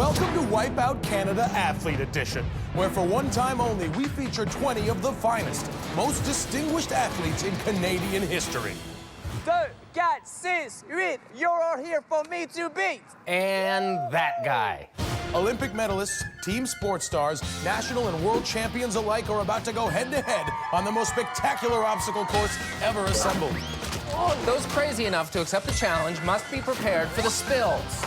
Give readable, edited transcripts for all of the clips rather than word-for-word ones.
Welcome to Wipeout Canada Athlete Edition, where for one time only we feature 20 of the finest, most distinguished athletes in Canadian history. 2, 4, 6, 8, you're all here for me to beat. And that guy. Olympic medalists, team sports stars, national and world champions alike are about to go head-to-head on the most spectacular obstacle course ever assembled. Those crazy enough to accept the challenge must be prepared for the spills.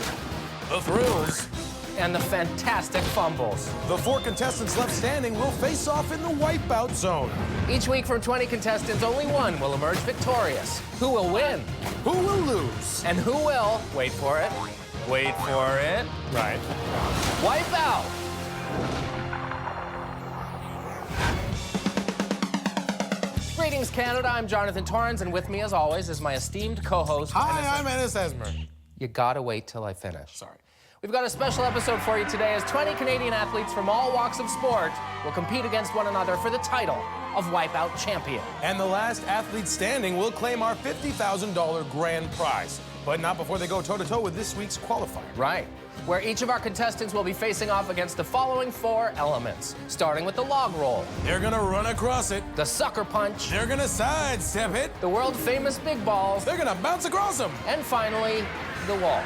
The thrills. And the fantastic fumbles. The 4 contestants left standing will face off in the wipeout zone. Each week from 20 contestants, only one will emerge victorious. Who will win? Who will lose? And who will, wait for it, Right. wipe out. Greetings, Canada. I'm Jonathan Torrens, and with me, as always, is my esteemed co-host. Hi, I'm Ennis Esmer. You gotta wait till I finish. Sorry. We've got a special episode for you today as 20 Canadian athletes from all walks of sport will compete against one another for the title of Wipeout Champion. And the last athlete standing will claim our $50,000 grand prize. But not before they go toe-to-toe with this week's qualifier. Right, where each of our contestants will be facing off against the following 4 elements, starting with the log roll. They're gonna run across it. The sucker punch. They're gonna sidestep it. The world-famous big balls. They're gonna bounce across them. And finally, the wall.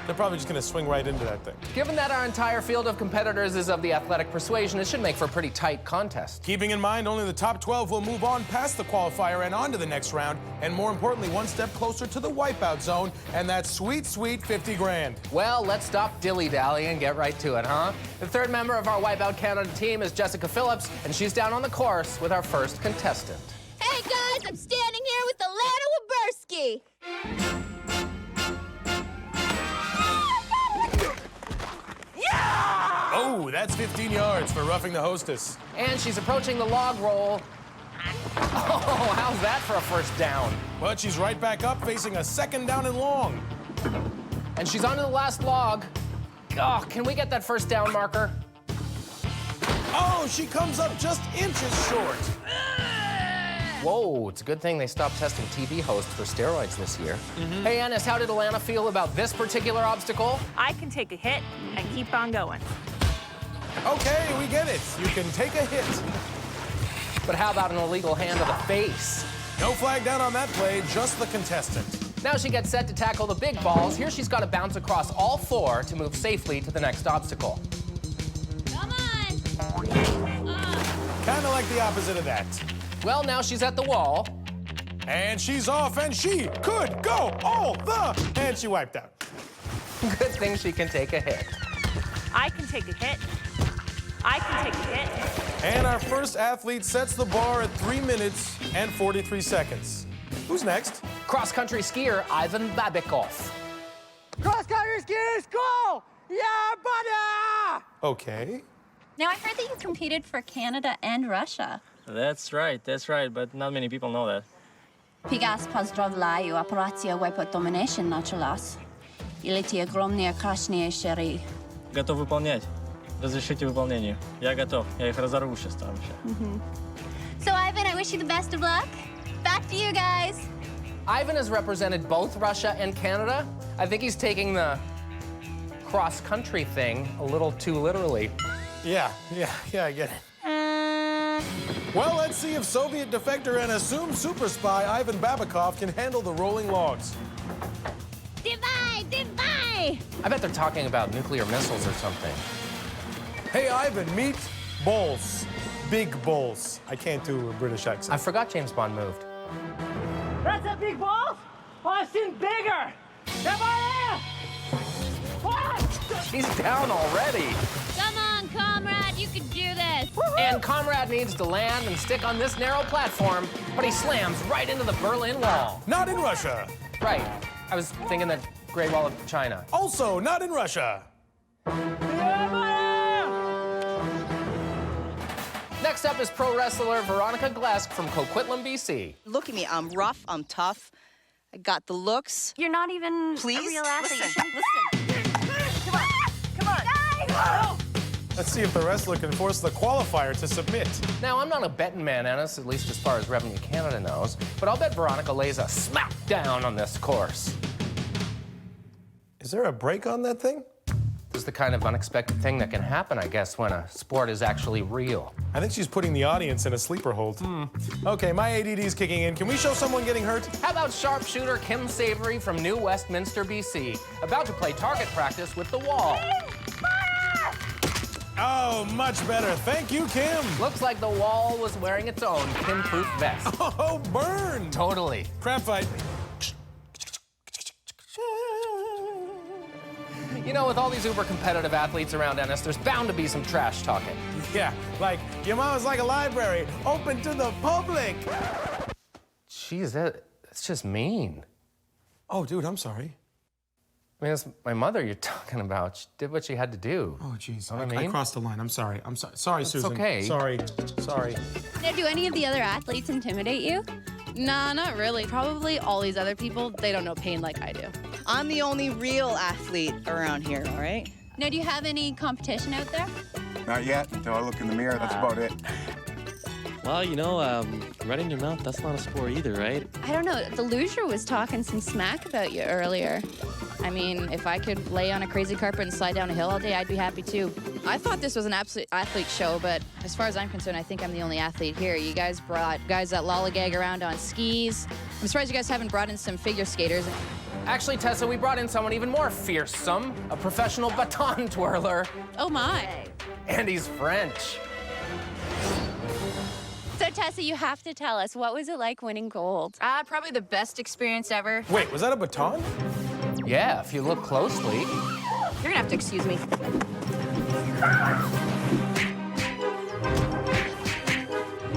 They're probably just gonna swing right into that thing. Given that our entire field of competitors is of the athletic persuasion, it should make for a pretty tight contest. Keeping in mind, only the top 12 will move on past the qualifier and on to the next round, and more importantly, one step closer to the wipeout zone, and that sweet, sweet 50 grand. Well, let's stop dilly-dally and get right to it, huh? The third member of our Wipeout Canada team is Jessica Phillips, and she's down on the course with our first contestant. Hey guys, I'm standing here with Alana Waberski. Oh, that's 15 yards for roughing the hostess. And she's approaching the log roll. Oh, how's that for a first down? But she's right back up, facing a second down and long. And she's onto the last log. Oh, can we get that first down marker? Oh, she comes up just inches short. Whoa, it's a good thing they stopped testing TV hosts for steroids this year. Hey, Ennis, how did Alana feel about this particular obstacle? I can take a hit and keep on going. Okay, we get it. You can take a hit. But how about an illegal hand to the face? No flag down on that play, just the contestant. Now she gets set to tackle the big balls. Here she's got to bounce across all 4 to move safely to the next obstacle. Come on. Kind of like the opposite of that. Well, now she's at the wall. And she's off, and she could go all the... And she wiped out. Good thing she can take a hit. I can take a hit. I can take a hit. And our first athlete sets the bar at 3 minutes and 43 seconds. Who's next? Cross-country skier Ivan Babikov. Cross-country skiers, go! Yeah, buddy! Okay. Now, I heard that you competed for Canada and Russia. That's right, but not many people know that. Pigas pozdravляю операция Wipeout Domination началась. И эти огромные красные шары. Готов выполнять. Разрешите выполнению. Я готов. Я их разорву сейчас там еще. So, Ivan, I wish you the best of luck. Back to you guys. Ivan has represented both Russia and Canada. I think he's taking the cross-country thing a little too literally. Yeah, I get it. Well, let's see if Soviet defector and assumed super spy Ivan Babikov can handle the rolling logs. Divide! I bet they're talking about nuclear missiles or something. Hey, Ivan, meet Bowles. Big Bowles. I can't do a British accent. I forgot James Bond moved. That's a big ball? Oh, I've seen bigger. He's down already. Come on, comrade, you can do this. And Comrade needs to land and stick on this narrow platform, but he slams right into the Berlin Wall. Not in Russia. Right. I was thinking the Great Wall of China. Also not in Russia. Next up is pro wrestler Veronica Glesk from Coquitlam, BC. Look at me. I'm rough. I'm tough. I got the looks. You're not even Please? a real athlete. Listen. Come on. Guys! Let's see if the wrestler can force the qualifier to submit. Now, I'm not a betting man, Ennis, at least as far as Revenue Canada knows, but I'll bet Veronica lays a smack down on this course. Is there a brake on that thing? This is the kind of unexpected thing that can happen, I guess, when a sport is actually real. I think she's putting the audience in a sleeper hold. Okay, my ADD's kicking in. Can we show someone getting hurt? How about sharpshooter Kim Savory from New Westminster, BC, about to play target practice with the wall? Oh, much better. Thank you, Kim. Looks like the wall was wearing its own Kim-proof vest. Oh, burn. Totally. Crap fight. You know, with all these uber competitive athletes around Ennis, there's bound to be some trash talking. Yeah, like, your mom's like a library, open to the public. Jeez, that's just mean. Oh, dude, I'm sorry. I mean, it's my mother you're talking about. She did what she had to do. Oh, jeez. Know what I mean? I crossed the line. I'm sorry. I'm sorry. Sorry, Susan. okay. Sorry. Sorry. Now, do any of the other athletes intimidate you? Nah, not really. Probably all these other people, they don't know pain like I do. I'm the only real athlete around here, all right? Now, do you have any competition out there? Not yet, until I look in the mirror. That's about it. Well, you know, running your mouth, that's not a sport either, right? I don't know. The loser was talking some smack about you earlier. I mean, if I could lay on a crazy carpet and slide down a hill all day, I'd be happy too. I thought this was an absolute athlete show, but as far as I'm concerned, I think I'm the only athlete here. You guys brought guys that lollygag around on skis. I'm surprised you guys haven't brought in some figure skaters. Actually, Tessa, we brought in someone even more fearsome, a professional baton twirler. Oh my. And he's French. So, Tessa, you have to tell us, what was it like winning gold? Probably the best experience ever. Wait, was that a baton? Yeah, if you look closely. You're gonna have to excuse me.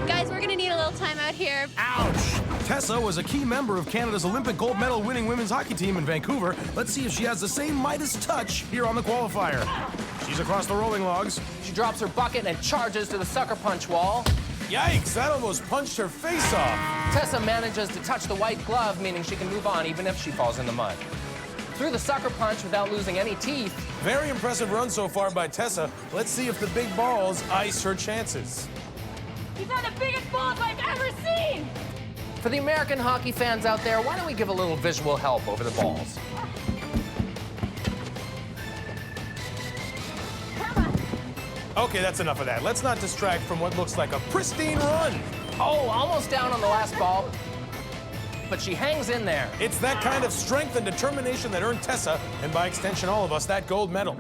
Guys, we're gonna need a little time out here. Ouch! Tessa was a key member of Canada's Olympic gold medal winning women's hockey team in Vancouver. Let's see if she has the same Midas touch here on the qualifier. She's across the rolling logs. She drops her bucket and charges to the sucker punch wall. Yikes, that almost punched her face off. Tessa manages to touch the white glove, meaning she can move on even if she falls in the mud. Through the sucker punch without losing any teeth. Very impressive run so far by Tessa. Let's see if the big balls ice her chances. These are the biggest balls I've ever seen! For the American hockey fans out there, why don't we give a little visual help over the balls? Okay, that's enough of that. Let's not distract from what looks like a pristine run. Oh, almost down on the last ball, but she hangs in there. It's that kind of strength and determination that earned Tessa, and by extension all of us, that gold medal.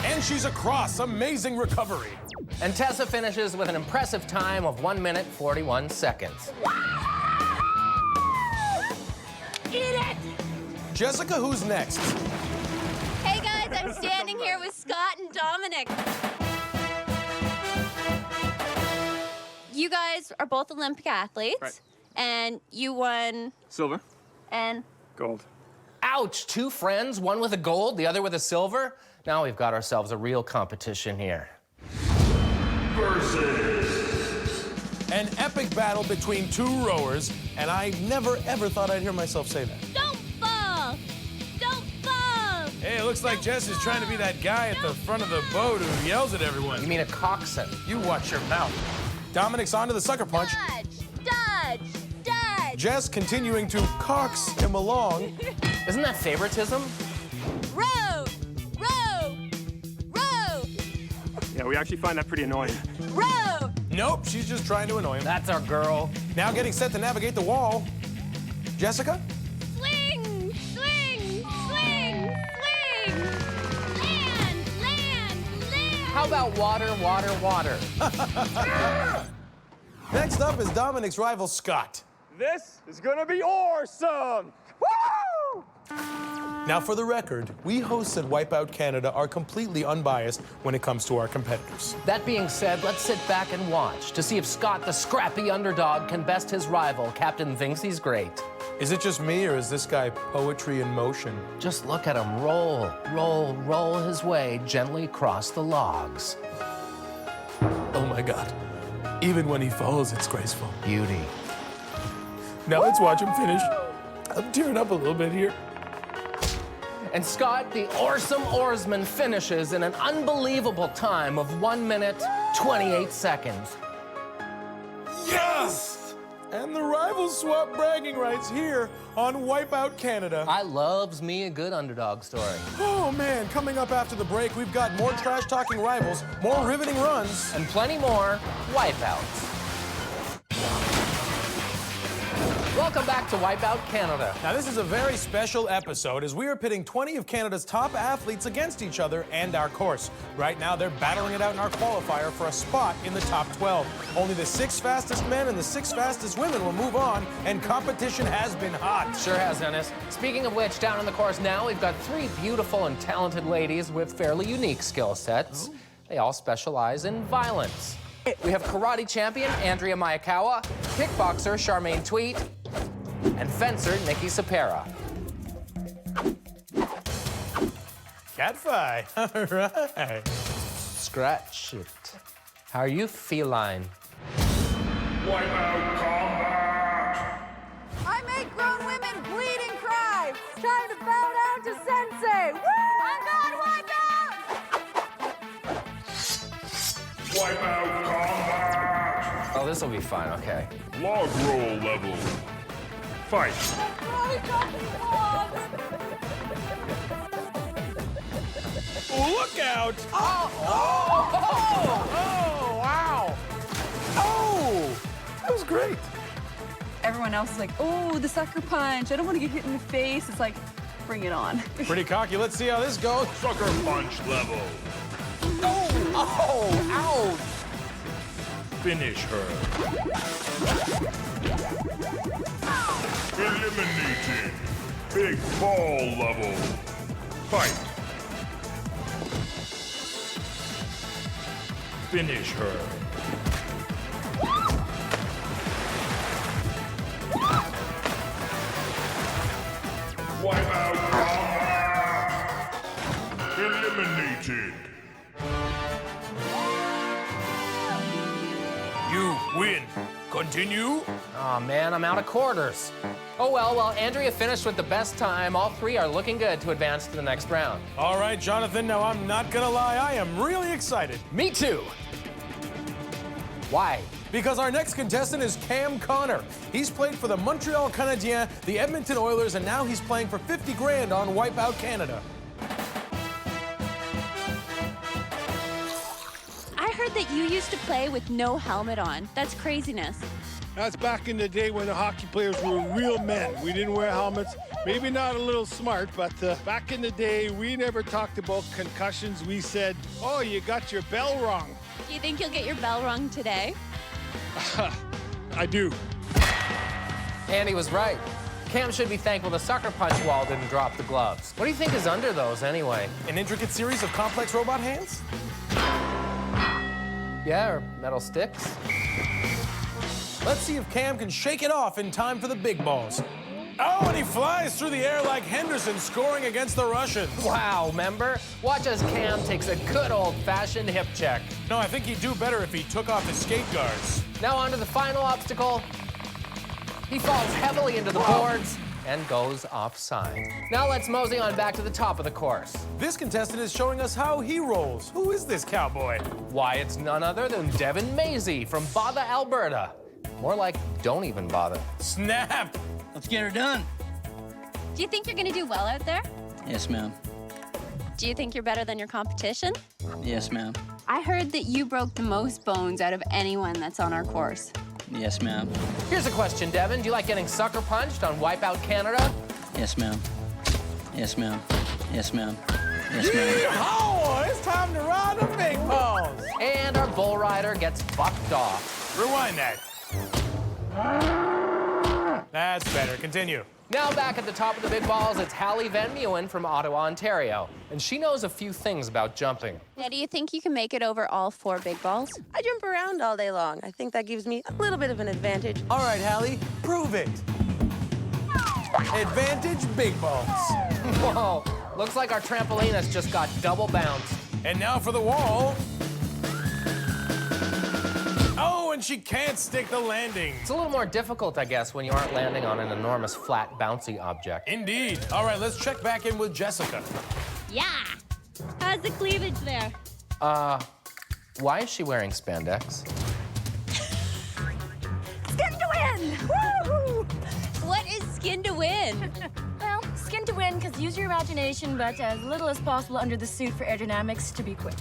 And she's across. Amazing recovery. And Tessa finishes with an impressive time of 1 minute, 41 seconds. Eat it! Jessica, who's next? Hey, guys, I'm standing here with Scott and Dominic. You guys are both Olympic athletes. Right. And you won... Silver. And... Gold. Ouch, 2 friends, one with a gold, the other with a silver. Now we've got ourselves a real competition here. An epic battle between 2 rowers, and I never ever thought I'd hear myself say that. Don't fall! Don't fall! Hey, it looks like Jess is trying to be that guy at the front of the boat who yells at everyone. You mean a coxswain? You watch your mouth. Dominic's onto the sucker punch. Dodge! Dodge! Dodge! Jess continuing to cox him along. Isn't that favoritism? Row! Row! Row! Yeah, we actually find that pretty annoying. Row! Nope, she's just trying to annoy him. That's our girl. Now getting set to navigate the wall. Jessica? Swing! Swing! Swing! Swing! Land! Land! Land! How about water, water, water? Next up is Dominic's rival, Scott. This is gonna be awesome! Woo! Now, for the record, we hosts at Wipeout Canada are completely unbiased when it comes to our competitors. That being said, let's sit back and watch to see if Scott, the scrappy underdog, can best his rival. Captain thinks he's great. Is it just me, or is this guy poetry in motion? Just look at him roll, roll, roll his way gently across the logs. Oh my God. Even when he falls, it's graceful. Beauty. Now let's watch him finish. I'm tearing up a little bit here. And Scott, the awesome oarsman, finishes in an unbelievable time of 1 minute, 28 seconds. Yes! And the rivals swap bragging rights here on Wipeout Canada. I loves me a good underdog story. Oh man, coming up after the break, we've got more trash-talking rivals, more riveting runs, And plenty more wipeouts. Welcome back to Wipeout Canada. Now, this is a very special episode as we are pitting 20 of Canada's top athletes against each other and our course. Right now, they're battling it out in our qualifier for a spot in the top 12. Only the 6 fastest men and the 6 fastest women will move on, and competition has been hot. Sure has, Dennis. Speaking of which, down on the course now, we've got 3 beautiful and talented ladies with fairly unique skill sets. They all specialize in violence. We have karate champion Andrea Mayakawa, kickboxer Charmaine Tweet, and fencer Nikki Sapera. Cat fight. All right. Scratch it. How are you feline? Wipeout combat! I make grown women bleed and cry. It's time to bow down to Sensei. Woo! On God, wipeout! Wipeout combat! Oh, this will be fine, okay. Log roll level. Fight. Look out! Oh, wow! Oh, that was great. Everyone else is like, oh, the sucker punch. I don't want to get hit in the face. It's like, bring it on. Pretty cocky. Let's see how this goes. Sucker punch level. Oh, ouch! Finish her. Eliminated. Big ball level. Fight. Finish her. Wipeout combat. Eliminated. You win. Continue. Oh man, I'm out of quarters. Oh well, while Andrea finished with the best time, all 3 are looking good to advance to the next round. All right, Jonathan, now I'm not gonna lie, I am really excited. Me too. Why? Because our next contestant is Cam Connor. He's played for the Montreal Canadiens, the Edmonton Oilers, and now he's playing for 50 grand on Wipeout Canada. I heard that you used to play with no helmet on. That's craziness. That's back in the day when the hockey players were real men. We didn't wear helmets. Maybe not a little smart, but back in the day, we never talked about concussions. We said, oh, you got your bell wrong. Do you think you'll get your bell rung today? I do. Andy was right. Cam should be thankful the sucker punch wall didn't drop the gloves. What do you think is under those anyway? An intricate series of complex robot hands? Yeah, or metal sticks? Let's see if Cam can shake it off in time for the big balls. Oh, and he flies through the air like Henderson scoring against the Russians. Wow, member. Watch as Cam takes a good old-fashioned hip check. No, I think he'd do better if he took off his skate guards. Now on to the final obstacle. He falls heavily into the boards and goes offside. Now let's mosey on back to the top of the course. This contestant is showing us how he rolls. Who is this cowboy? Why, it's none other than Devin Mazie from Botha, Alberta. More like, don't even bother. Snap! Let's get her done. Do you think you're gonna do well out there? Yes, ma'am. Do you think you're better than your competition? Yes, ma'am. I heard that you broke the most bones out of anyone that's on our course. Yes, ma'am. Here's a question, Devin. Do you like getting sucker punched on Wipeout Canada? Yes, ma'am. Yes, ma'am. Yes, ma'am. Yes, ma'am. Yeehaw! It's time to ride the big balls. And our bull rider gets bucked off. Rewind that. That's better. Continue. Now back at the top of the big balls, it's Hallie Van Meeuwen from Ottawa, Ontario. And she knows a few things about jumping. Now, do you think you can make it over all 4 big balls? I jump around all day long. I think that gives me a little bit of an advantage. All right, Hallie, prove it. Advantage big balls. Whoa, looks like our trampoline has just got double bounced. And now for the wall. Oh, and she can't stick the landing. It's a little more difficult, I guess, when you aren't landing on an enormous, flat, bouncy object. Indeed. All right, let's check back in with Jessica. Yeah. How's the cleavage there? Why is she wearing spandex? Skin to win! Woo! What is skin to win? Well, skin to win, because use your imagination, but as little as possible under the suit for aerodynamics to be quick.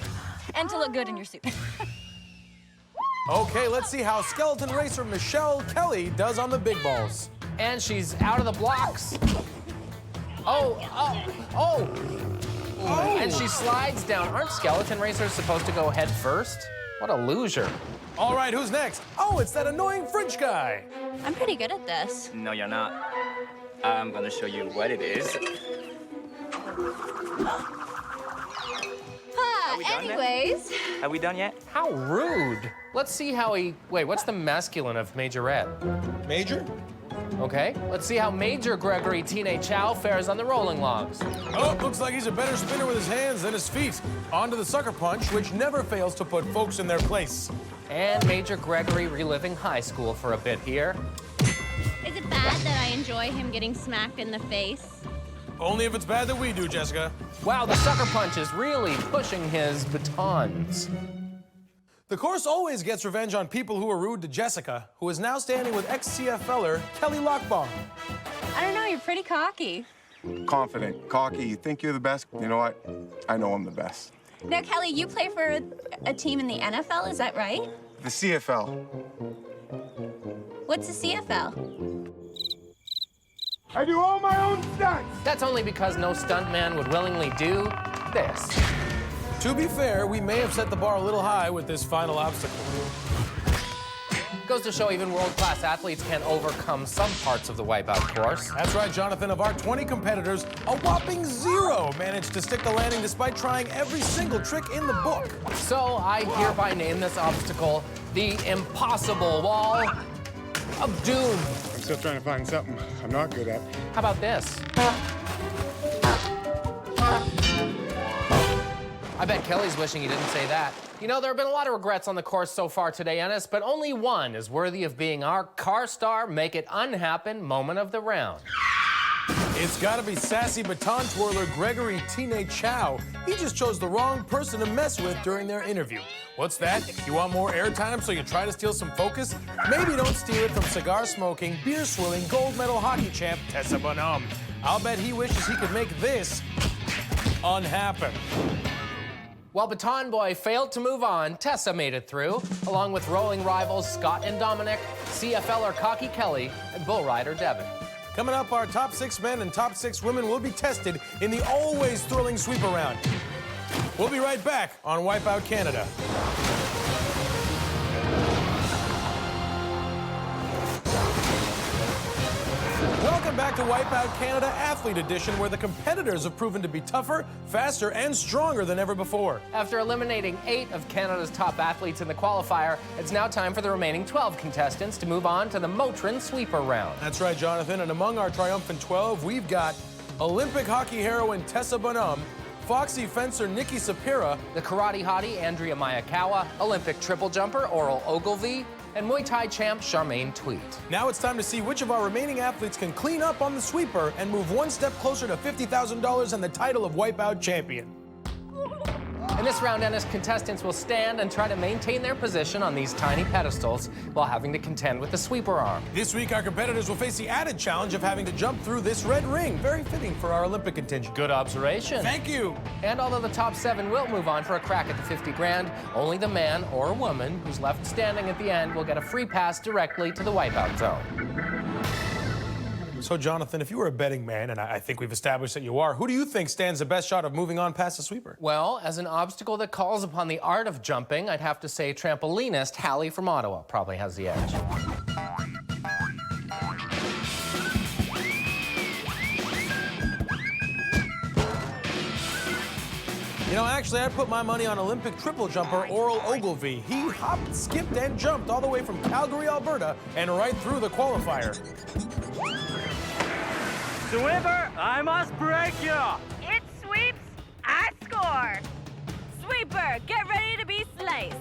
And to look good in your suit. Okay, let's see how skeleton racer Michelle Kelly does on the big balls. And she's out of the blocks. Oh. And she slides down. Aren't skeleton racers supposed to go head first? What a loser. All right, who's next? Oh, it's that annoying French guy. I'm pretty good at this. No, you're not. I'm gonna show you what it is. Anyways. Are we done yet? How rude. Let's see how he... Wait, what's the masculine of Majorette? Major? Okay, let's see how Major Gregory Teenage Chow fares on the rolling logs. Oh, looks like he's a better spinner with his hands than his feet. On to the sucker punch, which never fails to put folks in their place. And Major Gregory reliving high school for a bit here. Is it bad that I enjoy him getting smacked in the face? Only if it's bad that we do, Jessica. Wow, the sucker punch is really pushing his batons. The course always gets revenge on people who are rude to Jessica, who is now standing with ex-CFLer Kelly Lockbaum. I don't know, you're pretty cocky. Confident, cocky, you think you're the best? You know what? I know I'm the best. Now, Kelly, you play for a team in the NFL, is that right? The CFL. What's the CFL? I do all my own stunts! That's only because no stuntman would willingly do this. To be fair, we may have set the bar a little high with this final obstacle. Goes to show even world-class athletes can overcome some parts of the Wipeout course. That's right, Jonathan. Of our 20 competitors, a whopping 0 managed to stick the landing despite trying every single trick in the book. So I hereby name this obstacle the Impossible Wall of Doom. I'm still trying to find something I'm not good at. How about this? I bet Kelly's wishing he didn't say that. You know, there have been a lot of regrets on the course so far today, Ennis, but only one is worthy of being our car star make it unhappen moment of the round. It's gotta be sassy baton twirler Gregory Teenage Chow. He just chose the wrong person to mess with during their interview. What's that? You want more airtime so you try to steal some focus? Maybe don't steal it from cigar-smoking, beer-swilling, gold medal hockey champ Tessa Bonhomme. I'll bet he wishes he could make this unhappen. While Baton Boy failed to move on, Tessa made it through, along with rolling rivals Scott and Dominic, CFLer Cocky Kelly, and bull rider Devin. Coming up, our top 6 men and top 6 women will be tested in the always thrilling sweep around. We'll be right back on Wipeout Canada. Welcome back to Wipeout Canada Athlete Edition, where the competitors have proven to be tougher, faster, and stronger than ever before. After eliminating 8 of Canada's top athletes in the qualifier, it's now time for the remaining 12 contestants to move on to the Motrin sweeper round. That's right, Jonathan, and among our triumphant 12, we've got Olympic hockey heroine Tessa Bonhomme, Foxy fencer Nikki Sapira, the karate hottie Andrea Mayakawa, Olympic triple jumper Oral Ogilvie, and Muay Thai champ Charmaine Tweet. Now it's time to see which of our remaining athletes can clean up on the sweeper and move one step closer to $50,000 and the title of Wipeout Champion. In this round, Ennis, contestants will stand and try to maintain their position on these tiny pedestals while having to contend with the sweeper arm. This week, our competitors will face the added challenge of having to jump through this red ring. Very fitting for our Olympic contingent. Good observation. Thank you. And although the top 7 will move on for a crack at the 50 grand, only the man or woman who's left standing at the end will get a free pass directly to the Wipeout zone. So, Jonathan, if you were a betting man, and I think we've established that you are, who do you think stands the best shot of moving on past the sweeper? Well, as an obstacle that calls upon the art of jumping, I'd have to say trampolinist Hallie from Ottawa probably has the edge. You know, actually, I put my money on Olympic triple jumper Oral Ogilvie. He hopped, skipped, and jumped all the way from Calgary, Alberta, and right through the qualifier. Sweeper, I must break you. It sweeps, I score. Sweeper, get ready to be sliced.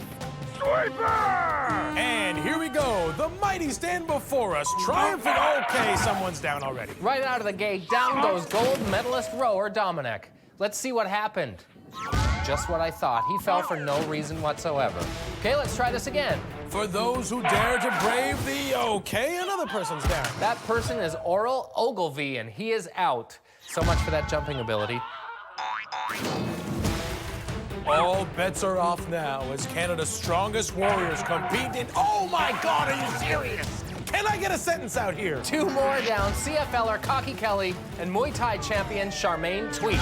Sweeper! And here we go. The mighty stand before us, triumphant. Okay, someone's down already. Right out of the gate, down goes gold medalist rower Dominic. Let's see what happened. just what I thought. He fell for no reason whatsoever. Okay, let's try this again. For those who dare to brave the okay, another person's down. That person is Oral Ogilvy, and he is out. So much for that jumping ability. All bets are off now as Canada's strongest warriors compete in... Oh my God, are you serious? Can I get a sentence out here? 2 more down, CFLer Cocky Kelly and Muay Thai champion Charmaine Tweet.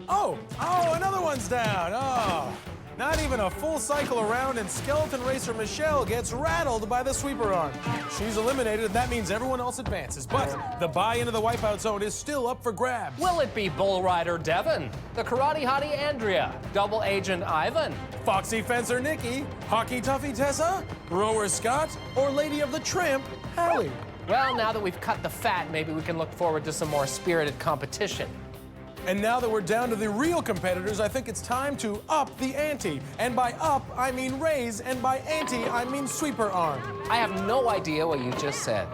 Oh, another one's down. Oh, not even a full cycle around, and skeleton racer Michelle gets rattled by the sweeper arm. She's eliminated, and that means everyone else advances. But the buy into the wipeout zone is still up for grabs. Will it be Bull Rider Devin, the Karate Hottie Andrea, Double Agent Ivan, Foxy Fencer Nikki, Hockey Tuffy Tessa, Rower Scott, or Lady of the Tramp Hallie? Well, now that we've cut the fat, maybe we can look forward to some more spirited competition. And now that we're down to the real competitors, I think it's time to up the ante. And by up, I mean raise, and by ante, I mean sweeper arm. I have no idea what you just said.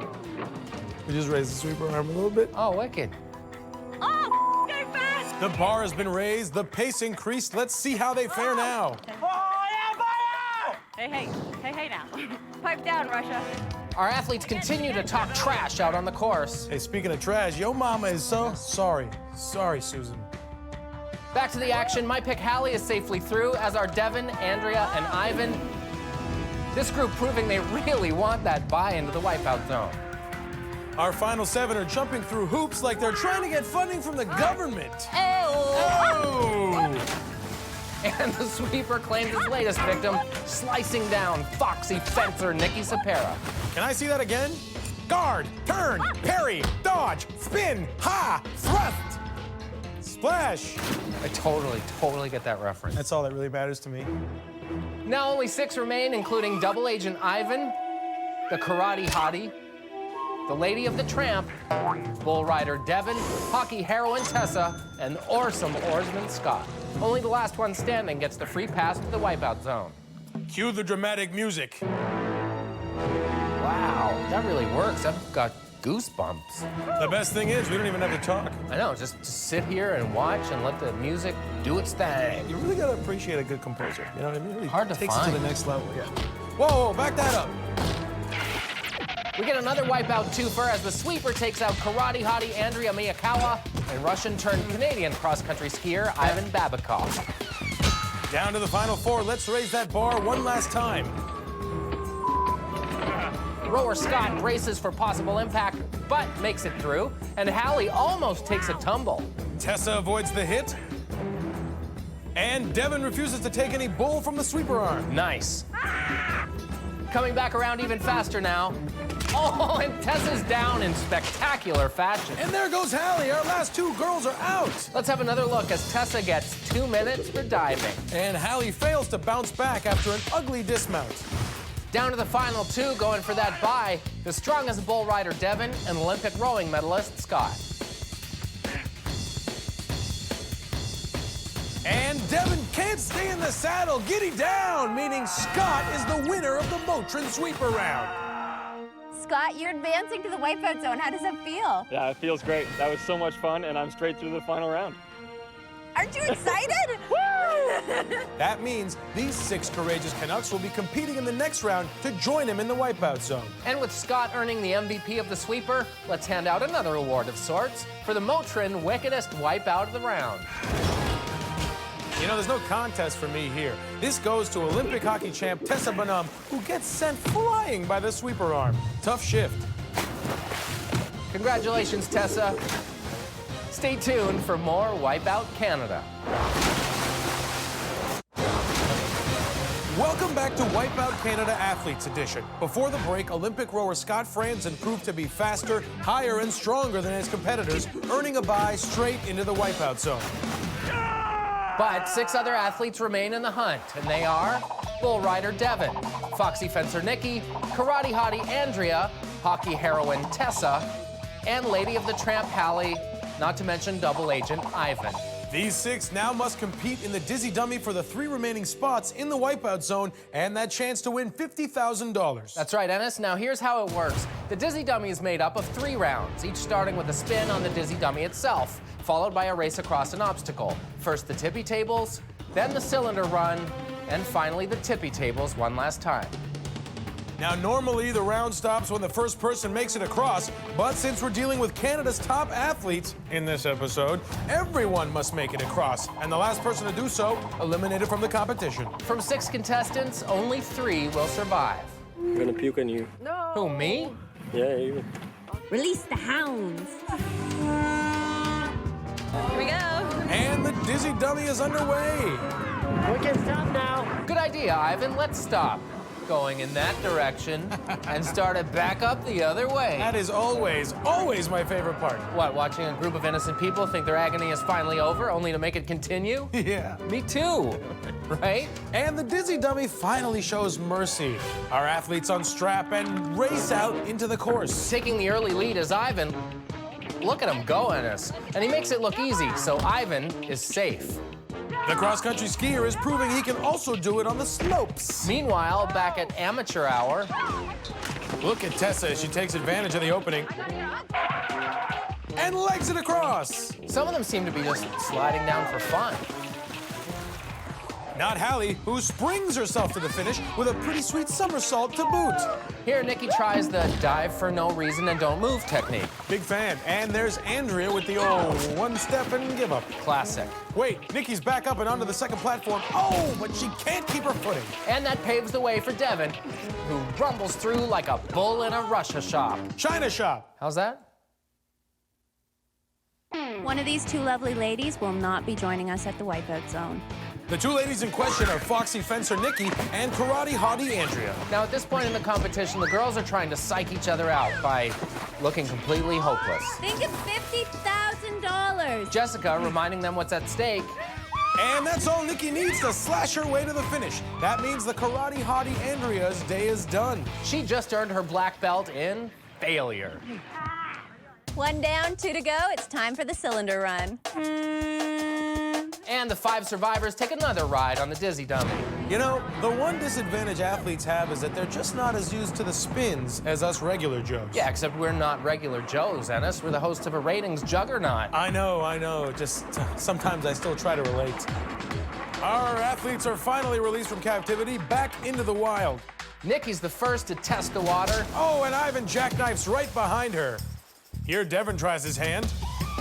We just raised the sweeper arm a little bit. Oh, wicked. Oh, go fast! The bar has been raised, the pace increased. Let's see how they fare now. Hey now. Pipe down, Russia. Our athletes continue to talk trash out on the course. Hey, speaking of trash, yo mama is so sorry. Sorry, Susan. Back to the action. My pick Hallie is safely through, as are Devin, Andrea, and Ivan. This group proving they really want that buy into the wipeout zone. Our final 7 are jumping through hoops like they're trying to get funding from the government. Oh! And the sweeper claims his latest victim, slicing down Foxy Fencer Nikki Sapera. Can I see that again? Guard, turn, parry, dodge, spin, ha, thrust, splash. I totally get that reference. That's all that really matters to me. Now only 6 remain, including Double Agent Ivan, the Karate Hottie, the Lady of the Tramp, Bull Rider Devin, Hockey Heroine Tessa, and Oarsome Oarsman Scott. Only the last one standing gets the free pass to the wipeout zone. Cue the dramatic music. Wow, that really works. I've got goosebumps. The best thing is we don't even have to talk. I know, just sit here and watch and let the music do its thing. You really gotta appreciate a good composer. You know what I mean? Really hard to takes find. it to the next level. Yeah. Whoa, back that up. We get another wipeout twofer as the sweeper takes out Karate Hottie Andrea Miyakawa and Russian-turned-Canadian cross-country skier Ivan Babikov. Down to the final 4. Let's raise that bar one last time. Rower Scott braces for possible impact, but makes it through, and Hallie almost takes a tumble. Tessa avoids the hit, and Devin refuses to take any bull from the sweeper arm. Nice. Coming back around even faster now. Oh, and Tessa's down in spectacular fashion. And there goes Hallie. Our last 2 girls are out. Let's have another look as Tessa gets 2 minutes for diving. And Hallie fails to bounce back after an ugly dismount. Down to the final 2, going for that bye, the strongest bull rider Devin and Olympic rowing medalist Scott. And Devin can't stay in the saddle. Giddy down, meaning Scott is the winner of the Motrin sweeper round. Scott, you're advancing to the wipeout zone. How does that feel? Yeah, it feels great. That was so much fun, and I'm straight through the final round. Aren't you excited? That means these 6 courageous Canucks will be competing in the next round to join him in the wipeout zone. And with Scott earning the MVP of the sweeper, let's hand out another award of sorts for the Motrin wickedest wipeout of the round. You know, there's no contest for me here. This goes to Olympic hockey champ Tessa Bonhomme, who gets sent flying by the sweeper arm. Tough shift. Congratulations, Tessa. Stay tuned for more Wipeout Canada. Welcome back to Wipeout Canada Athletes Edition. Before the break, Olympic rower Scott Franzen proved to be faster, higher, and stronger than his competitors, earning a bye straight into the wipeout zone. But 6 other athletes remain in the hunt, and they are Bull Rider Devin, Foxy Fencer Nikki, Karate Hottie Andrea, Hockey Heroine Tessa, and Lady of the Tramp Hallie, not to mention Double Agent Ivan. These 6 now must compete in the Dizzy Dummy for the 3 remaining spots in the Wipeout Zone and that chance to win $50,000. That's right, Ennis. Now here's how it works. The Dizzy Dummy is made up of 3 rounds, each starting with a spin on the Dizzy Dummy itself, followed by a race across an obstacle. First the Tippy Tables, then the cylinder run, and finally the Tippy Tables one last time. Now, normally the round stops when the first person makes it across, but since we're dealing with Canada's top athletes in this episode, everyone must make it across, and the last person to do so, eliminated from the competition. From 6 contestants, only 3 will survive. I'm gonna puke on you. No. Who, me? Yeah, you. Release the hounds. Here we go. And the Dizzy Dummy is underway. We can stop now. Good idea, Ivan. Let's stop going in that direction and start it back up the other way. That is always, always my favorite part. What, watching a group of innocent people think their agony is finally over, only to make it continue? Yeah. Me too, right? And the Dizzy Dummy finally shows mercy. Our athletes unstrap and race out into the course. Taking the early lead is Ivan. Look at him go, Ennis. And he makes it look easy, so Ivan is safe. The cross-country skier is proving he can also do it on the slopes. Meanwhile, back at amateur hour, look at Tessa as she takes advantage of the opening and legs it across. some of them seem to be just sliding down for fun. Not Hallie, who springs herself to the finish with a pretty sweet somersault to boot. Here, Nikki tries the dive for no reason and don't move technique. Big fan. And there's Andrea with the old one step and give up. Classic. Wait, Nikki's back up and onto the second platform. Oh, but she can't keep her footing. And that paves the way for Devin, who rumbles through like a bull in a Russia shop. China shop. How's that? One of these 2 lovely ladies will not be joining us at the Wipeout Zone. The 2 ladies in question are Foxy Fencer Nikki and Karate Hottie Andrea. Now, at this point in the competition, the girls are trying to psych each other out by looking completely hopeless. Think of $50,000. Jessica reminding them what's at stake. And that's all Nikki needs to slash her way to the finish. That means the Karate Hottie Andrea's day is done. She just earned her black belt in failure. 1 down, 2 to go. It's time for the cylinder run. And the 5 survivors take another ride on the Dizzy Dummy. You know, the one disadvantage athletes have is that they're just not as used to the spins as us regular Joes. Yeah, except we're not regular Joes, Ennis. We're the hosts of a ratings juggernaut. I know. Just sometimes I still try to relate. Our athletes are finally released from captivity back into the wild. Nikki's the first to test the water. Oh, and Ivan jackknifes right behind her. Here, Devin tries his hand.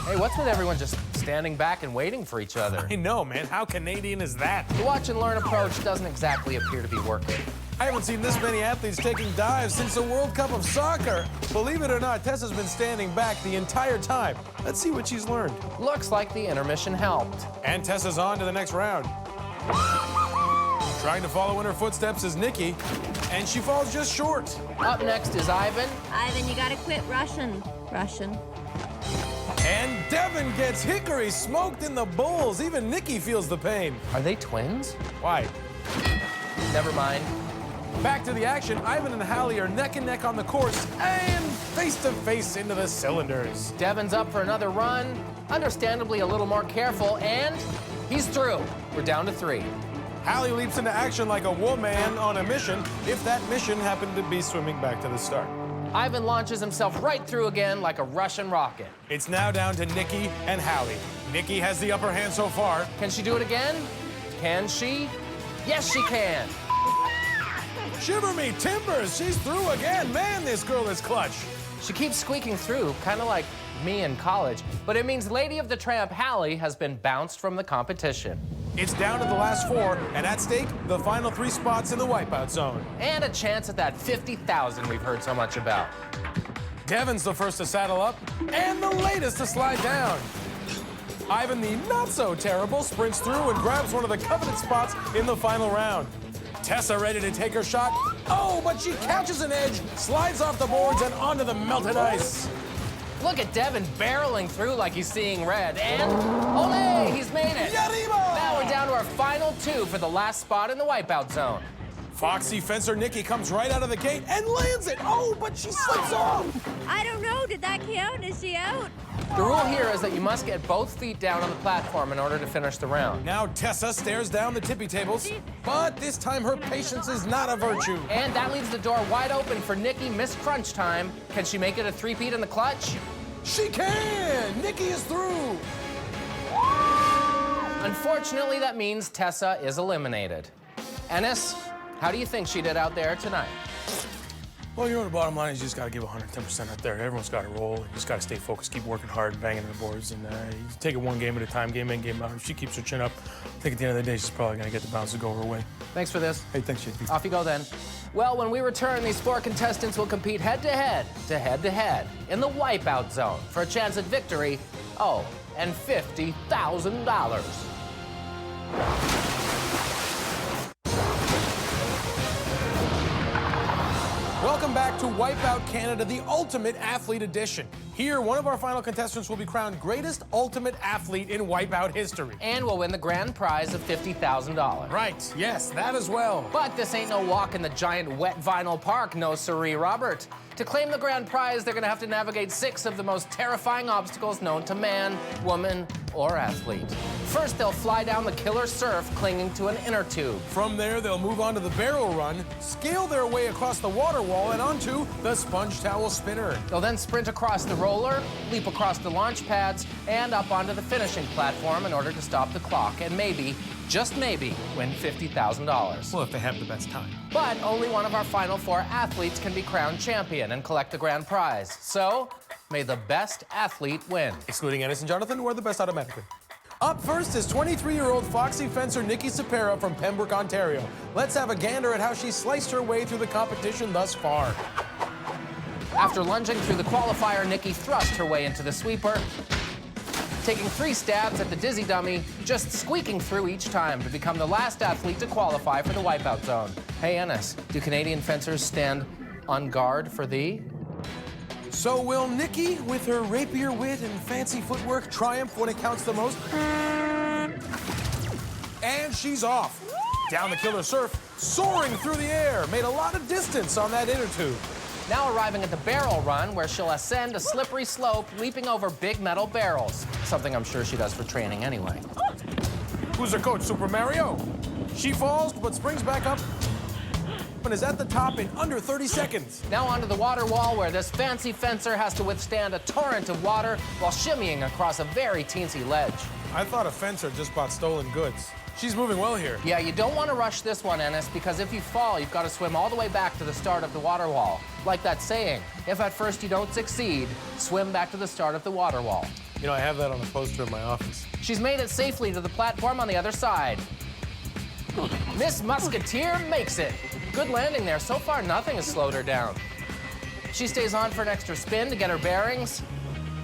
Hey, what's with everyone just standing back and waiting for each other? I know, man. How Canadian is that? The watch and learn approach doesn't exactly appear to be working. I haven't seen this many athletes taking dives since the World Cup of Soccer. Believe it or not, Tessa's been standing back the entire time. Let's see what she's learned. Looks like the intermission helped. And Tessa's on to the next round. Trying to follow in her footsteps is Nikki, and she falls just short. Up next is Ivan. Ivan, you gotta quit rushing. And Devin gets hickory smoked in the bulls. Even Nikki feels the pain. Are they twins? Why? Never mind. Back to the action. Ivan and Hallie are neck and neck on the course and face to face into the cylinders. Devin's up for another run. Understandably a little more careful, and he's through. We're down to 3. Hallie leaps into action like a woman on a mission, if that mission happened to be swimming back to the start. Ivan launches himself right through again like a Russian rocket. It's now down to Nikki and Hallie. Nikki has the upper hand so far. Can she do it again? Can she? Yes, she can. Shiver me timbers, she's through again. Man, this girl is clutch. She keeps squeaking through, kind of like me in college. But it means Lady of the Tramp Hallie has been bounced from the competition. It's down to the last 4, and at stake, the final 3 spots in the Wipeout Zone. And a chance at that $50,000 we've heard so much about. Devin's the first to saddle up, and the latest to slide down. Ivan, the not-so-terrible, sprints through and grabs one of the coveted spots in the final round. Tessa ready to take her shot. Oh, but she catches an edge, slides off the boards and onto the melted ice. Look at Devin barreling through like he's seeing red, and ole, he's made it. Yarimo! Now we're down to our final 2 for the last spot in the Wipeout Zone. Foxy Fencer Nikki comes right out of the gate and lands it. Oh, but she slips off. I don't know. Did that count? Is she out? The rule here is that you must get both feet down on the platform in order to finish the round. Now Tessa stares down the tippy tables, but this time her patience is not a virtue. And that leaves the door wide open for Nikki. Miss crunch time. Can she make it a three-peat in the clutch? She can! Nikki is through! Unfortunately, that means Tessa is eliminated. Ennis, how do you think she did out there tonight? Well, you know, the bottom line is you just got to give 110% out there. Everyone's got to roll. You just got to stay focused, keep working hard, banging the boards, and you take it one game at a time, game in, game out. If she keeps her chin up, I think at the end of the day, she's probably going to get the bounce to go her way. Thanks for this. Hey, thanks, JP. Off you go then. Well, when we return, these 4 contestants will compete head-to-head in the Wipeout Zone for a chance at victory, and $50,000. Welcome back to Wipeout Canada, the Ultimate Athlete Edition. Here, one of our final contestants will be crowned greatest ultimate athlete in Wipeout history. And will win the grand prize of $50,000. Right, yes, that as well. But this ain't no walk in the giant wet vinyl park, no siree, Robert. To claim the grand prize, they're gonna have to navigate 6 of the most terrifying obstacles known to man, woman, or athlete. First, they'll fly down the killer surf clinging to an inner tube. From there, they'll move on to the barrel run, scale their way across the water wall, and onto the sponge towel spinner. They'll then sprint across the roller, leap across the launch pads, and up onto the finishing platform in order to stop the clock and maybe, just maybe, win $50,000. Well, if they have the best time. But only one of our final 4 athletes can be crowned champion and collect the grand prize. So, may the best athlete win. Excluding Ennis and Jonathan, who are the best automatically. Up first is 23-year-old Foxy fencer Nikki Sapera from Pembroke, Ontario. Let's have a gander at how she sliced her way through the competition thus far. After lunging through the qualifier, Nikki thrust her way into the sweeper, taking 3 stabs at the dizzy dummy, just squeaking through each time to become the last athlete to qualify for the Wipeout Zone. Hey, Ennis, do Canadian fencers stand on guard for thee? So will Nikki, with her rapier wit and fancy footwork, triumph when it counts the most? And she's off. Down the killer surf, soaring through the air, made a lot of distance on that inner tube. Now arriving at the barrel run, where she'll ascend a slippery slope, leaping over big metal barrels. Something I'm sure she does for training anyway. Who's her coach, Super Mario? She falls, but springs back up and is at the top in under 30 seconds. Now onto the water wall, where this fancy fencer has to withstand a torrent of water while shimmying across a very teensy ledge. I thought a fencer just bought stolen goods. She's moving well here. Yeah, you don't want to rush this one, Ennis, because if you fall, you've got to swim all the way back to the start of the water wall. Like that saying, if at first you don't succeed, swim back to the start of the water wall. You know, I have that on a poster in my office. She's made it safely to the platform on the other side. Miss Musketeer makes it. Good landing there. So far, nothing has slowed her down. She stays on for an extra spin to get her bearings.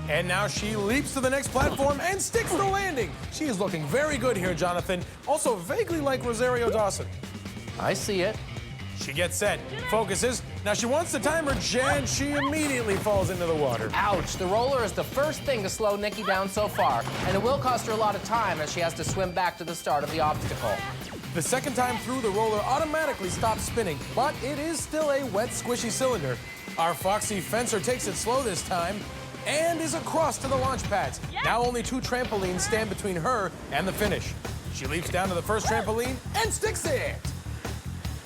And now she leaps to the next platform and sticks the landing. She is looking very good here, Jonathan. Also vaguely like Rosario Dawson. I see it. She gets set, focuses. Now she wants to time her, and she immediately falls into the water. Ouch, the roller is the first thing to slow Nikki down so far, and it will cost her a lot of time as she has to swim back to the start of the obstacle. The second time through, the roller automatically stops spinning, but it is still a wet, squishy cylinder. Our Foxy fencer takes it slow this time and is across to the launch pads. Yes. Now only 2 trampolines stand between her and the finish. She leaps down to the first trampoline and sticks it.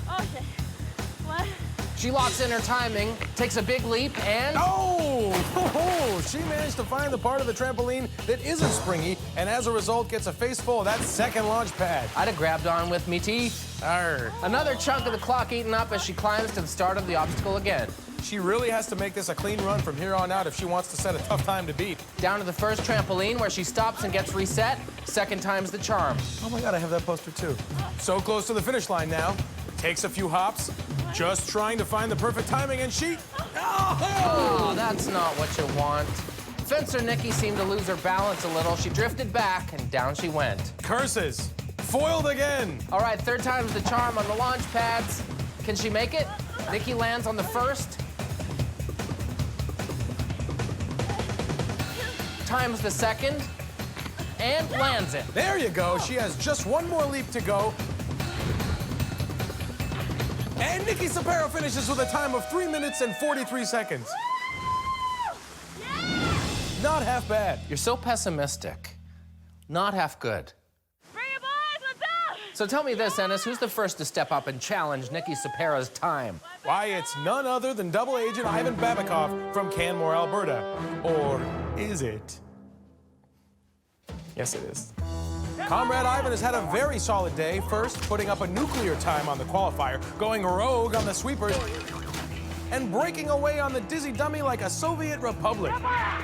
Okay. What? She locks in her timing, takes a big leap, and... Oh! She managed to find the part of the trampoline that isn't springy, and as a result gets a face full of that second launch pad. I'd have grabbed on with me teeth. Arr. Another chunk of the clock eaten up as she climbs to the start of the obstacle again. She really has to make this a clean run from here on out if she wants to set a tough time to beat. Down to the first trampoline where she stops and gets reset. Second time's the charm. Oh my God, I have that poster too. So close to the finish line now. Takes a few hops, just trying to find the perfect timing, and she... Oh, that's not what you want. Fencer Nikki seemed to lose her balance a little. She drifted back, and down she went. Curses. Foiled again. All right, third time's the charm on the launch pads. Can she make it? Nikki lands on the first. Times the second, and lands it. There you go. She has just one more leap to go. And Nikki Sapera finishes with a time of 3 minutes and 43 seconds. Not not half bad. You're so pessimistic. Not half good. Bring it, boys! Let's go! So tell me this, Ennis, who's the first to step up and challenge Nikki Sapera's time? Why, it's none other than double agent Ivan Babikoff from Canmore, Alberta. Or is it? Yes, it is. Comrade Ivan has had a very solid day. First, putting up a nuclear time on the qualifier, going rogue on the sweepers, and breaking away on the dizzy dummy like a Soviet republic.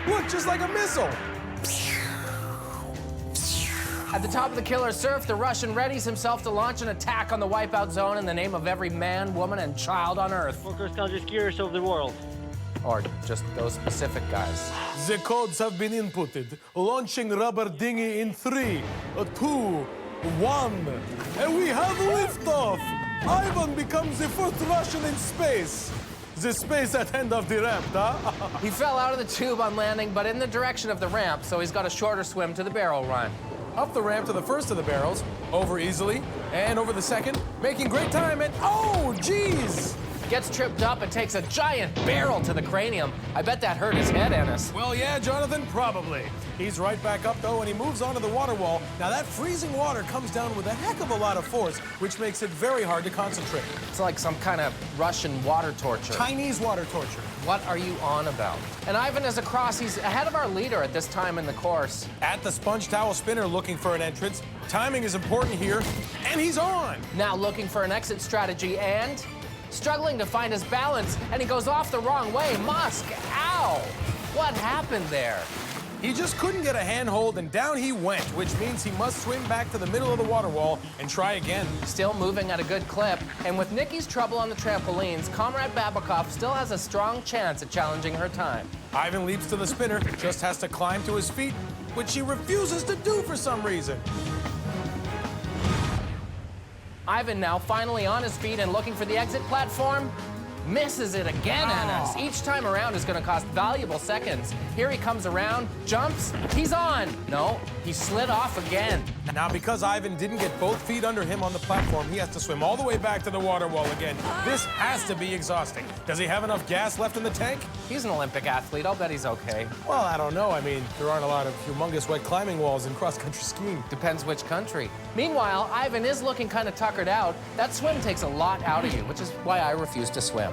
Look, just like a missile. At the top of the killer surf, the Russian readies himself to launch an attack on the wipeout zone in the name of every man, woman, and child on Earth. Focus skiers of the world. Or just those specific guys. The codes have been inputted. Launching rubber dinghy in 3, 2, 1. And we have liftoff. Ivan becomes the first Russian in space. The space at end of the ramp, huh? He fell out of the tube on landing, but in the direction of the ramp, so he's got a shorter swim to the barrel run. Up the ramp to the first of the barrels, over easily, and over the second, making great time, and oh, geez! Gets tripped up and takes a giant barrel to the cranium. I bet that hurt his head, Ennis. Well, yeah, Jonathan, probably. He's right back up, though, and he moves onto the water wall. Now, that freezing water comes down with a heck of a lot of force, which makes it very hard to concentrate. It's like some kind of Russian water torture. Chinese water torture. What are you on about? And Ivan is across. He's ahead of our leader at this time in the course. At the sponge towel spinner looking for an entrance. Timing is important here, and he's on. Now looking for an exit strategy and struggling to find his balance, and he goes off the wrong way. Musk, ow! What happened there? He just couldn't get a handhold, and down he went, which means he must swim back to the middle of the water wall and try again. Still moving at a good clip, and with Nikki's trouble on the trampolines, Comrade Babikoff still has a strong chance at challenging her time. Ivan leaps to the spinner, just has to climb to his feet, which he refuses to do for some reason. Ivan now finally on his feet and looking for the exit platform. Misses it again, Ennis. Each time around is going to cost valuable seconds. Here he comes around, jumps, he's on. No, he slid off again. Now, because Ivan didn't get both feet under him on the platform, he has to swim all the way back to the water wall again. This has to be exhausting. Does he have enough gas left in the tank? He's an Olympic athlete. I'll bet he's okay. Well, I don't know. I mean, there aren't a lot of humongous wet climbing walls in cross-country skiing. Depends which country. Meanwhile, Ivan is looking kind of tuckered out. That swim takes a lot out of you, which is why I refuse to swim.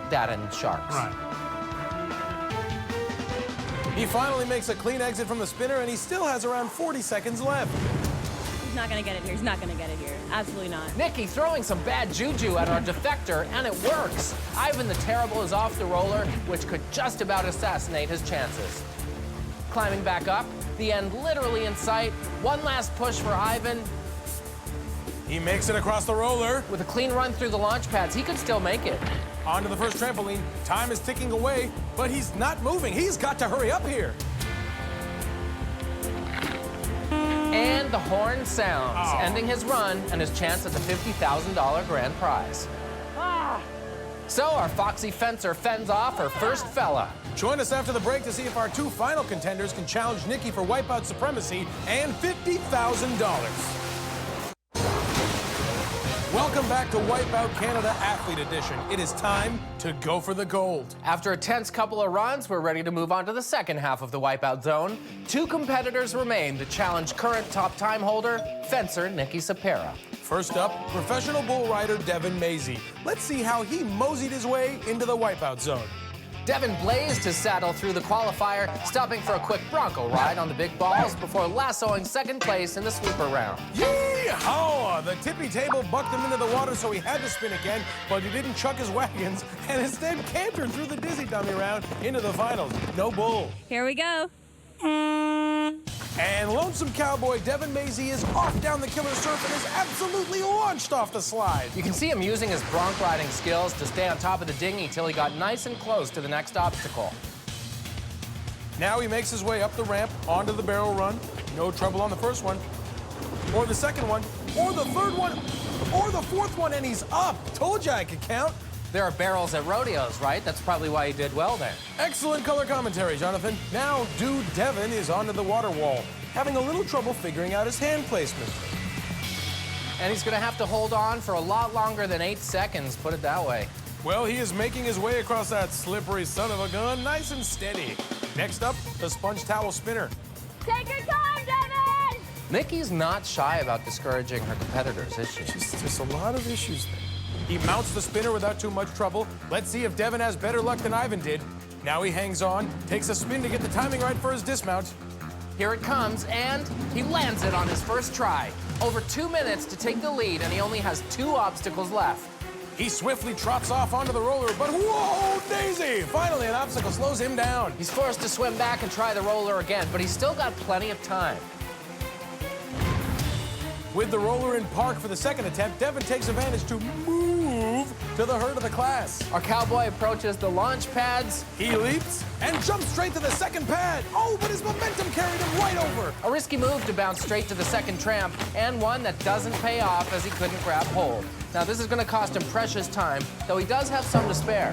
That and sharks. Right. He finally makes a clean exit from the spinner, and he still has around 40 seconds left. He's not gonna get it here. He's not gonna get it here. Absolutely not. Nikki throwing some bad juju at our defector, and it works. Ivan the Terrible is off the roller, which could just about assassinate his chances. Climbing back up, the end literally in sight. One last push for Ivan. He makes it across the roller. With a clean run through the launch pads, he could still make it. Onto the first trampoline. Time is ticking away, but he's not moving. He's got to hurry up here. And the horn sounds, ending his run and his chance at the $50,000 grand prize. So our foxy fencer fends off her first fella. Join us after the break to see if our two final contenders can challenge Nikki for wipeout supremacy and $50,000. Welcome back to Wipeout Canada Athlete Edition. It is time to go for the gold. After a tense couple of runs, we're ready to move on to the second half of the Wipeout Zone. Two competitors remain to challenge current top time holder, fencer Nikki Sapera. First up, professional bull rider Devin Mazie. Let's see how he moseyed his way into the Wipeout Zone. Devin blazed his saddle through the qualifier, stopping for a quick Bronco ride on the big balls before lassoing second place in the sweeper round. Yee-haw! The tippy table bucked him into the water, so he had to spin again, but he didn't chuck his wagons, and instead cantered through the dizzy dummy round into the finals. No bull. Here we go. And lonesome cowboy Devin Mazie is off down the killer surf and is absolutely launched off the slide. You can see him using his bronc riding skills to stay on top of the dinghy till he got nice and close to the next obstacle. Now he makes his way up the ramp onto the barrel run. No trouble on the first one, or the second one, or the third one, or the fourth one, and he's up. Told you I could count. There are barrels at rodeos, right? That's probably why he did well there. Excellent color commentary, Jonathan. Now, Dude Devin is onto the water wall, having a little trouble figuring out his hand placement. And he's gonna have to hold on for a lot longer than 8 seconds, put it that way. Well, he is making his way across that slippery son of a gun, nice and steady. Next up, the sponge towel spinner. Take your time, Devin! Nikki's not shy about discouraging her competitors, is she? Just a lot of issues there. He mounts the spinner without too much trouble. Let's see if Devin has better luck than Ivan did. Now he hangs on, takes a spin to get the timing right for his dismount. Here it comes, and he lands it on his first try. Over 2 minutes to take the lead, and he only has 2 obstacles left. He swiftly trots off onto the roller, but whoa, Daisy! Finally, an obstacle slows him down. He's forced to swim back and try the roller again, but he's still got plenty of time. With the roller in park for the second attempt, Devin takes advantage to move to the herd of the class. Our cowboy approaches the launch pads. He leaps and jumps straight to the second pad. Oh, but his momentum carried him right over. A risky move to bounce straight to the second tramp, and one that doesn't pay off as he couldn't grab hold. Now, this is going to cost him precious time, though he does have some to spare.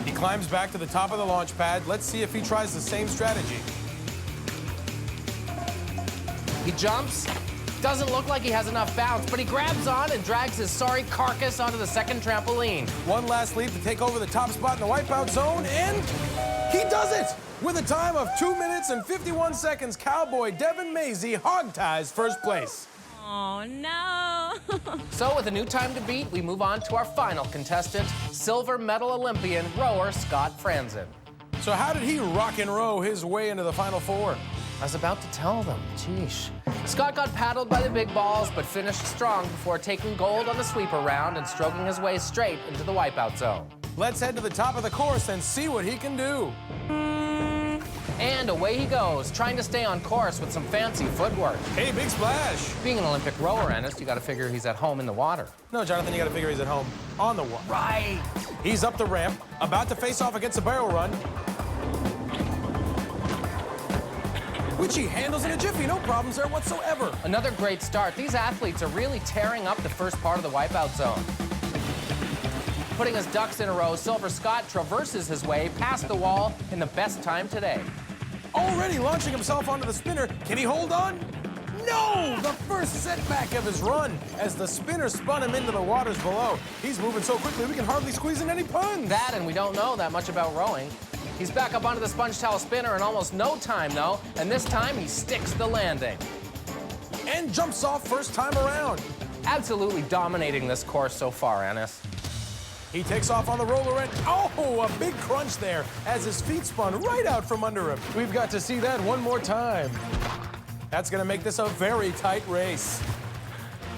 He climbs back to the top of the launch pad. Let's see if he tries the same strategy. He jumps. Doesn't look like he has enough bounce, but he grabs on and drags his sorry carcass onto the second trampoline. One last leap to take over the top spot in the wipeout zone, and he does it! With a time of 2 minutes and 51 seconds, cowboy Devin Mazie hog-ties first place. Oh, no. So with a new time to beat, we move on to our final contestant, silver medal Olympian rower Scott Franzen. So how did he rock and row his way into the Final Four? I was about to tell them. Sheesh. Scott got paddled by the big balls, but finished strong before taking gold on the sweeper round and stroking his way straight into the wipeout zone. Let's head to the top of the course and see what he can do. And away he goes, trying to stay on course with some fancy footwork. Hey, big splash. Being an Olympic rower, Ennis, you gotta figure he's at home in the water. No, Jonathan, you gotta figure he's at home on the water. Right. He's up the ramp, about to face off against a barrel run, which he handles in a jiffy, no problems there whatsoever. Another great start. These athletes are really tearing up the first part of the wipeout zone. Putting his ducks in a row, Silver Scott traverses his way past the wall in the best time today. Already launching himself onto the spinner. Can he hold on? No! The first setback of his run as the spinner spun him into the waters below. He's moving so quickly we can hardly squeeze in any puns. That, and we don't know that much about rowing. He's back up onto the sponge towel spinner in almost no time, though, and this time he sticks the landing. And jumps off first time around. Absolutely dominating this course so far, Ennis. He takes off on the roller and, oh, a big crunch there as his feet spun right out from under him. We've got to see that one more time. That's gonna make this a very tight race.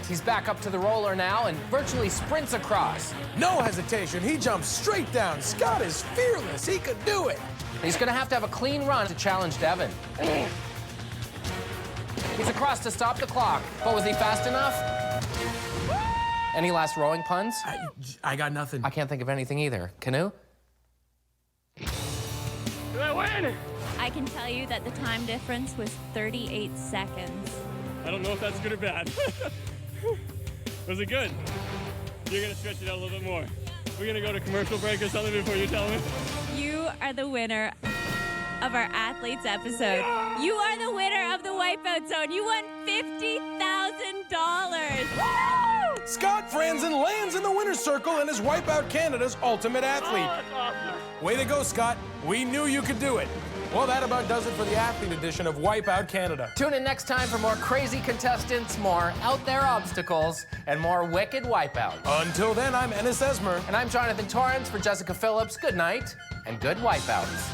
He's back up to the roller now and virtually sprints across. No hesitation, he jumps straight down. Scott is fearless, he could do it. He's gonna have to have a clean run to challenge Devin. He's across to stop the clock, but was he fast enough? Any last rowing puns? I got nothing. I can't think of anything either. Canoe? Did I win? I can tell you that the time difference was 38 seconds. I don't know if that's good or bad. Was it good? You're gonna stretch it out a little bit more. We're gonna go to commercial break or something before you tell me? You are the winner of our athletes episode. You are the winner of the Wipeout Zone. You won $50,000. Scott Franzen lands in the winner's circle and is Wipeout Canada's ultimate athlete. Way to go, Scott. We knew you could do it. Well, that about does it for the athlete edition of Wipeout Canada. Tune in next time for more crazy contestants, more out there obstacles, and more wicked wipeout. Until then, I'm Ennis Esmer. And I'm Jonathan Torrance for Jessica Phillips. Good night and good wipeouts.